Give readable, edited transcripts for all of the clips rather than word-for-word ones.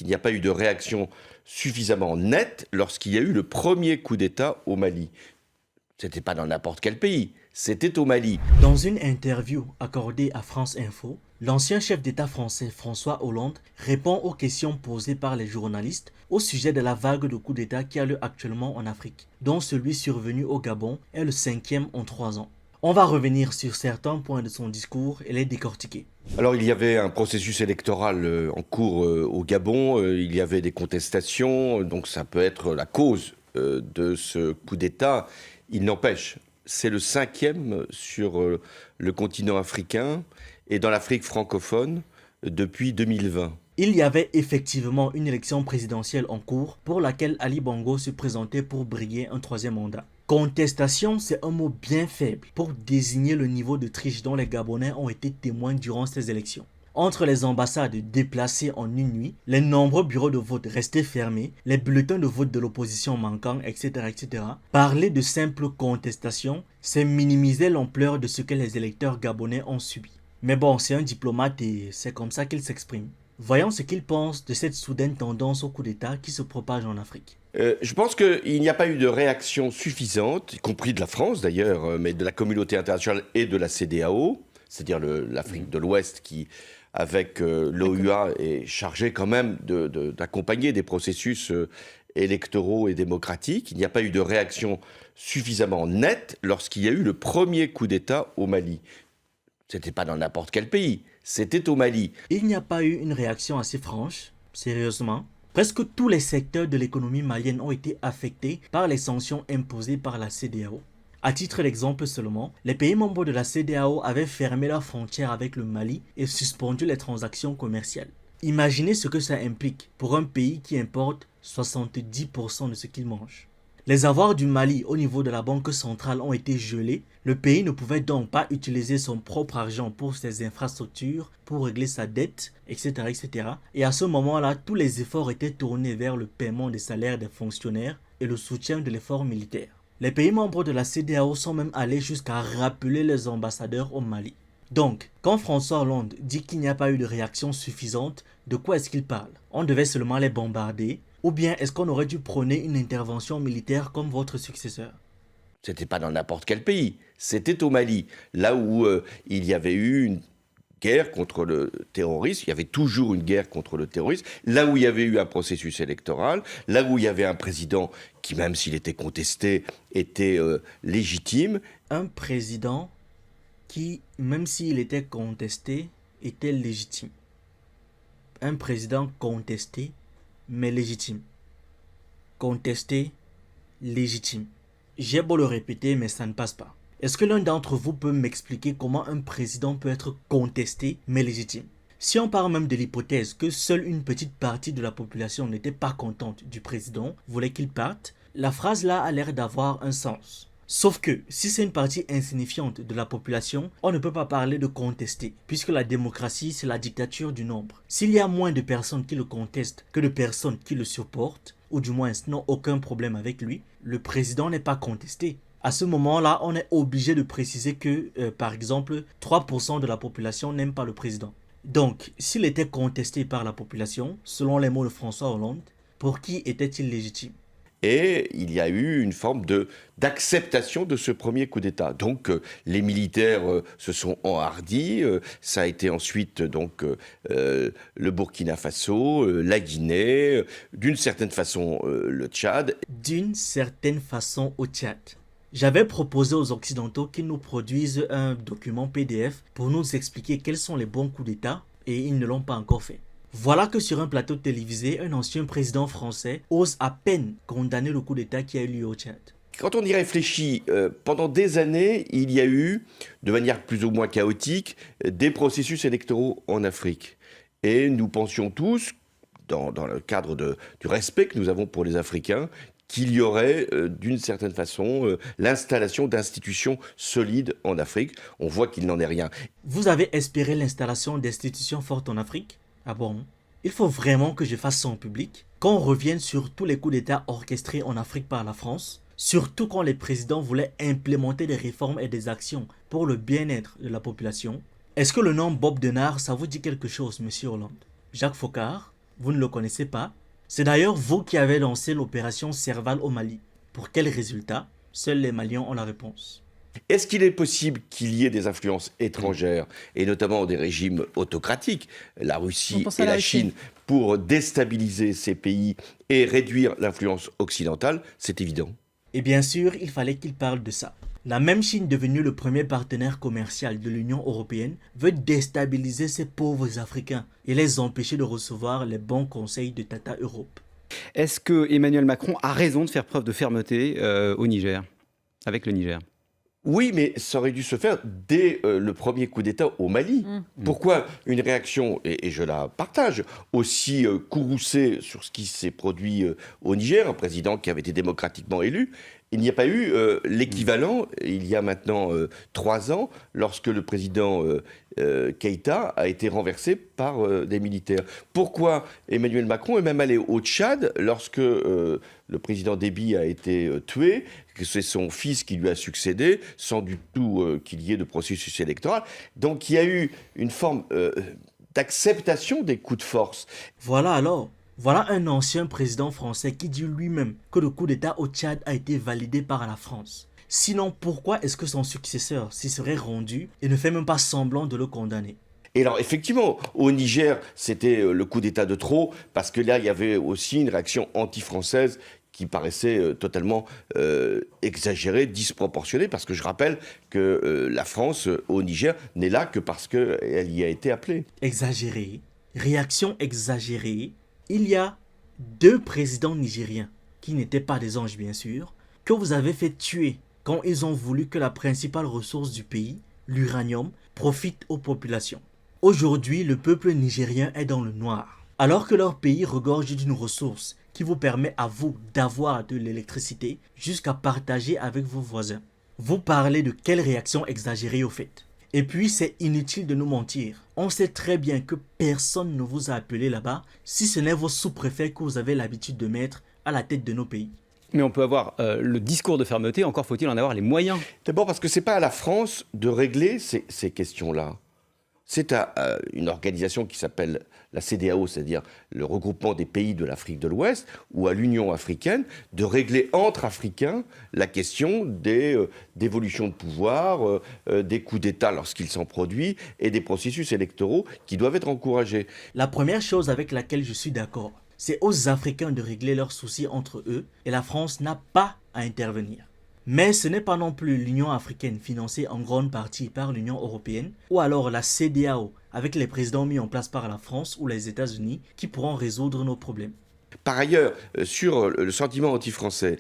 qu'il n'y a pas eu de réaction suffisamment nette lorsqu'il y a eu le premier coup d'État au Mali. C'était pas dans n'importe quel pays, c'était au Mali. Dans une interview accordée à France Info, l'ancien chef d'État français François Hollande répond aux questions posées par les journalistes au sujet de la vague de coups d'État qui a lieu actuellement en Afrique, dont celui survenu au Gabon est le 5e en 3 ans. On va revenir sur certains points de son discours et les décortiquer. Alors il y avait un processus électoral en cours au Gabon, il y avait des contestations, donc ça peut être la cause de ce coup d'État. Il n'empêche, c'est le 5e sur le continent africain et dans l'Afrique francophone depuis 2020. Il y avait effectivement une élection présidentielle en cours pour laquelle Ali Bongo se présentait pour briguer un 3e mandat. Contestation, c'est un mot bien faible pour désigner le niveau de triche dont les Gabonais ont été témoins durant ces élections. Entre les ambassades déplacées en une nuit, les nombreux bureaux de vote restés fermés, les bulletins de vote de l'opposition manquants, etc., parler de simple contestation, c'est minimiser l'ampleur de ce que les électeurs gabonais ont subi. Mais bon, c'est un diplomate et c'est comme ça qu'il s'exprime. Voyons ce qu'il pense de cette soudaine tendance au coup d'État qui se propage en Afrique. Je pense qu'il n'y a pas eu de réaction suffisante, y compris de la France d'ailleurs, mais de la communauté internationale et de la CEDEAO, c'est-à-dire l'Afrique de l'Ouest qui, avec l'OUA, est chargée quand même d'accompagner des processus électoraux et démocratiques. Il n'y a pas eu de réaction suffisamment nette lorsqu'il y a eu le premier coup d'État au Mali. C'était pas dans n'importe quel pays, c'était au Mali. Il n'y a pas eu une réaction assez franche, sérieusement. Presque tous les secteurs de l'économie malienne ont été affectés par les sanctions imposées par la CEDEAO. À titre d'exemple seulement, les pays membres de la CEDEAO avaient fermé leurs frontières avec le Mali et suspendu les transactions commerciales. Imaginez ce que ça implique pour un pays qui importe 70% de ce qu'il mange. Les avoirs du Mali au niveau de la banque centrale ont été gelés. Le pays ne pouvait donc pas utiliser son propre argent pour ses infrastructures, pour régler sa dette, etc. Et à ce moment-là, tous les efforts étaient tournés vers le paiement des salaires des fonctionnaires et le soutien de l'effort militaire. Les pays membres de la CEDEAO sont même allés jusqu'à rappeler les ambassadeurs au Mali. Donc, quand François Hollande dit qu'il n'y a pas eu de réaction suffisante, de quoi est-ce qu'il parle? On devait seulement les bombarder? Ou bien est-ce qu'on aurait dû prôner une intervention militaire comme votre successeur? C'était pas dans n'importe quel pays, c'était au Mali, là où il y avait eu une guerre contre le terrorisme, il y avait toujours une guerre contre le terrorisme, là où il y avait eu un processus électoral, là où il y avait un président qui, même s'il était contesté, était légitime. Un président qui, même s'il était contesté, était légitime. Un président contesté, mais légitime. Contesté, légitime. J'ai beau le répéter, mais ça ne passe pas. Est-ce que l'un d'entre vous peut m'expliquer comment un président peut être contesté, mais légitime? Si on part même de l'hypothèse que seule une petite partie de la population n'était pas contente du président, voulait qu'il parte, la phrase là a l'air d'avoir un sens. Sauf que, si c'est une partie insignifiante de la population, on ne peut pas parler de contester, puisque la démocratie, c'est la dictature du nombre. S'il y a moins de personnes qui le contestent que de personnes qui le supportent, ou du moins n'ont aucun problème avec lui, le président n'est pas contesté. À ce moment-là, on est obligé de préciser que, par exemple, 3% de la population n'aime pas le président. Donc, s'il était contesté par la population, selon les mots de François Hollande, pour qui était-il légitime? Et il y a eu une forme d'acceptation de ce premier coup d'État. Donc les militaires se sont enhardis. Ça a été ensuite donc le Burkina Faso, la Guinée, d'une certaine façon le Tchad. D'une certaine façon au Tchad. J'avais proposé aux Occidentaux qu'ils nous produisent un document PDF pour nous expliquer quels sont les bons coups d'État et ils ne l'ont pas encore fait. Voilà que sur un plateau télévisé, un ancien président français ose à peine condamner le coup d'État qui a eu lieu au Tchad. Quand on y réfléchit, pendant des années, il y a eu, de manière plus ou moins chaotique, des processus électoraux en Afrique. Et nous pensions tous, dans le cadre du respect que nous avons pour les Africains, qu'il y aurait, d'une certaine façon, l'installation d'institutions solides en Afrique. On voit qu'il n'en est rien. Vous avez espéré l'installation d'institutions fortes en Afrique? Ah bon? Il faut vraiment que je fasse ça en public? Qu'on revienne sur tous les coups d'État orchestrés en Afrique par la France? Surtout quand les présidents voulaient implémenter des réformes et des actions pour le bien-être de la population? Est-ce que le nom Bob Denard, ça vous dit quelque chose, monsieur Hollande? Jacques Foccart, Vous ne le connaissez pas? C'est d'ailleurs vous qui avez lancé l'opération Serval au Mali. Pour quel résultat? Seuls les Maliens ont la réponse. Est-ce qu'il est possible qu'il y ait des influences étrangères, et notamment des régimes autocratiques, la Russie et la Chine, pour déstabiliser ces pays et réduire l'influence occidentale? C'est évident. Et bien sûr, il fallait qu'il parle de ça. La même Chine, devenue le premier partenaire commercial de l'Union européenne, veut déstabiliser ces pauvres Africains et les empêcher de recevoir les bons conseils de Tata Europe. Est-ce que Emmanuel Macron a raison de faire preuve de fermeté au Niger, avec le Niger? Oui, mais ça aurait dû se faire dès le premier coup d'État au Mali. Pourquoi une réaction, et je la partage, aussi courroucée sur ce qui s'est produit au Niger, un président qui avait été démocratiquement élu? Il n'y a pas eu l'équivalent, il y a maintenant 3 ans, lorsque le président Keïta a été renversé par des militaires. Pourquoi Emmanuel Macron est même allé au Tchad lorsque le président Déby a été tué, que c'est son fils qui lui a succédé, sans du tout qu'il y ait de processus électoral. Donc il y a eu une forme d'acceptation des coups de force. Voilà alors. Voilà un ancien président français qui dit lui-même que le coup d'État au Tchad a été validé par la France. Sinon, pourquoi est-ce que son successeur s'y serait rendu et ne fait même pas semblant de le condamner? Et alors, effectivement, au Niger, c'était le coup d'État de trop, parce que là, il y avait aussi une réaction anti-française qui paraissait totalement exagérée, disproportionnée, parce que je rappelle que la France, au Niger, n'est là que parce qu'elle y a été appelée. Exagérée, réaction exagérée. Il y a 2 présidents nigériens, qui n'étaient pas des anges bien sûr, que vous avez fait tuer quand ils ont voulu que la principale ressource du pays, l'uranium, profite aux populations. Aujourd'hui, le peuple nigérien est dans le noir, alors que leur pays regorge d'une ressource qui vous permet à vous d'avoir de l'électricité jusqu'à partager avec vos voisins. Vous parlez de quelle réaction exagérée au fait? Et puis, c'est inutile de nous mentir. On sait très bien que personne ne vous a appelé là-bas, si ce n'est vos sous-préfets que vous avez l'habitude de mettre à la tête de nos pays. Mais on peut avoir le discours de fermeté, encore faut-il en avoir les moyens. D'abord parce que ce n'est pas à la France de régler ces questions-là. C'est à une organisation qui s'appelle la CEDEAO, c'est-à-dire le regroupement des pays de l'Afrique de l'Ouest, ou à l'Union africaine, de régler entre Africains la question d'évolution de pouvoir, des coups d'État lorsqu'ils s'en produisent, et des processus électoraux qui doivent être encouragés. La première chose avec laquelle je suis d'accord, c'est aux Africains de régler leurs soucis entre eux, et la France n'a pas à intervenir. Mais ce n'est pas non plus l'Union africaine financée en grande partie par l'Union européenne ou alors la CEDEAO avec les présidents mis en place par la France ou les États-Unis qui pourront résoudre nos problèmes. Par ailleurs, sur le sentiment anti-français,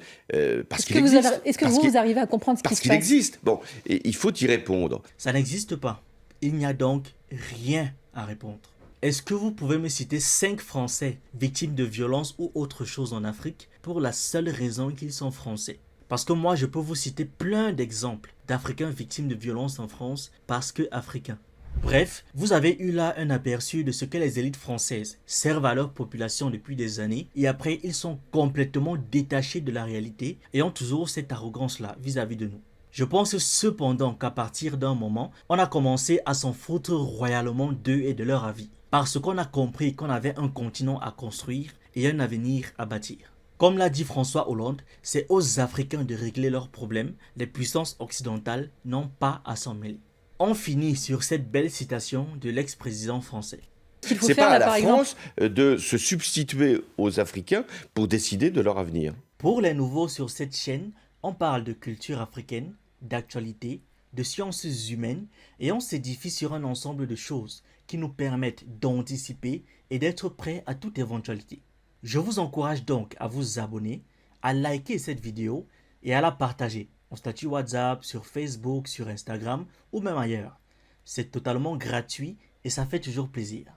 parce qu'il existe... existe... Est-ce que vous arrivez à comprendre ce qui se passe? Parce qu'il existe. Bon, et il faut y répondre. Ça n'existe pas. Il n'y a donc rien à répondre. Est-ce que vous pouvez me citer 5 Français victimes de violences ou autre chose en Afrique pour la seule raison qu'ils sont français? Parce que moi, je peux vous citer plein d'exemples d'Africains victimes de violences en France parce que Africains. Bref, vous avez eu là un aperçu de ce que les élites françaises servent à leur population depuis des années et après ils sont complètement détachés de la réalité et ont toujours cette arrogance-là vis-à-vis de nous. Je pense cependant qu'à partir d'un moment, on a commencé à s'en foutre royalement d'eux et de leur avis. Parce qu'on a compris qu'on avait un continent à construire et un avenir à bâtir. Comme l'a dit François Hollande, c'est aux Africains de régler leurs problèmes, les puissances occidentales n'ont pas à s'en mêler. On finit sur cette belle citation de l'ex-président français. C'est pas à la France de se substituer aux Africains pour décider de leur avenir. Pour les nouveaux sur cette chaîne, on parle de culture africaine, d'actualité, de sciences humaines et on s'édifie sur un ensemble de choses qui nous permettent d'anticiper et d'être prêts à toute éventualité. Je vous encourage donc à vous abonner, à liker cette vidéo et à la partager en statut WhatsApp, sur Facebook, sur Instagram ou même ailleurs. C'est totalement gratuit et ça fait toujours plaisir.